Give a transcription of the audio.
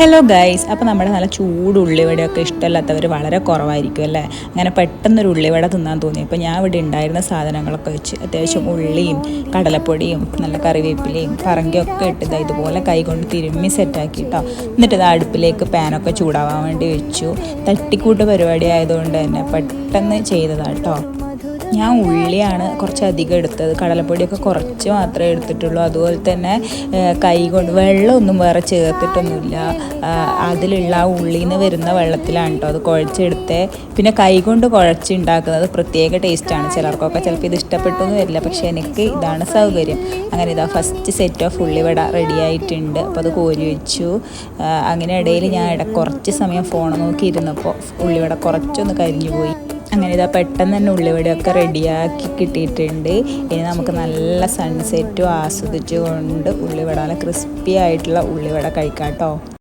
Hello guys, അപ്പോൾ നമ്മുടെ നല്ല ചൂട് ഉള്ളിവടയൊക്കെ ഇഷ്ടമല്ലാത്തവർ വളരെ കുറവായിരിക്കും അല്ലേ. അങ്ങനെ പെട്ടെന്നൊരു ഉള്ളിവട തിന്നാൻ തോന്നി. അപ്പോൾ ഞാൻ ഇവിടെ ഉണ്ടായിരുന്ന സാധനങ്ങളൊക്കെ വെച്ച് അത്യാവശ്യം ഉള്ളിയും കടലപ്പൊടിയും നല്ല കറിവേപ്പിലയും പറങ്കിയൊക്കെ ഇട്ട് ഇതുപോലെ കൈകൊണ്ട് തിരുമ്മി സെറ്റാക്കി കേട്ടോ. എന്നിട്ട് ഇത് അടുപ്പിലേക്ക് പാനൊക്കെ ചൂടാവാൻ വേണ്ടി വെച്ചു. തട്ടിക്കൂട്ട് പരിപാടി ആയതുകൊണ്ട് തന്നെ പെട്ടെന്ന് ചെയ്തതാണ് കേട്ടോ. ഞാൻ ഉള്ളിയാണ് കുറച്ചധികം എടുത്തത്, കടലപ്പൊടിയൊക്കെ കുറച്ച് മാത്രമേ എടുത്തിട്ടുള്ളൂ. അതുപോലെ തന്നെ കൈ കൊണ്ട് വെള്ളമൊന്നും വേറെ ചേർത്തിട്ടൊന്നുമില്ല. അതിലുള്ള ആ ഉള്ളിയിൽ നിന്ന് വരുന്ന വെള്ളത്തിലാണ് കേട്ടോ അത് കുഴച്ചെടുത്തേ. പിന്നെ കൈ കൊണ്ട് കുഴച്ചുണ്ടാക്കുന്നത് പ്രത്യേക ടേസ്റ്റാണ്. ചിലർക്കൊക്കെ ചിലപ്പോൾ ഇത് ഇഷ്ടപ്പെട്ടൊന്നും വരില്ല, പക്ഷേ എനിക്ക് ഇതാണ് സൗകര്യം. അങ്ങനെ ഇതാ ഫസ്റ്റ് സെറ്റ് ഓഫ് ഉള്ളിവട റെഡി ആയിട്ടുണ്ട്. അപ്പോൾ അത് കോരി വെച്ചു. അങ്ങനെ ഇടയിൽ ഞാൻ കുറച്ച് സമയം ഫോൺ നോക്കി ഇരുന്നപ്പോൾ ഉള്ളിവട കുറച്ചൊന്ന് കരിഞ്ഞു പോയി. അങ്ങനെ ഇതാ പെട്ടെന്ന് തന്നെ ഉള്ളിവടയൊക്കെ റെഡിയാക്കി കിട്ടിയിട്ടുണ്ട്. ഇനി നമുക്ക് നല്ല സൺസെറ്റും ആസ്വദിച്ചുകൊണ്ട് ഉള്ളിവട, നല്ല ക്രിസ്പി ആയിട്ടുള്ള ഉള്ളിവട കഴിക്കാം കേട്ടോ.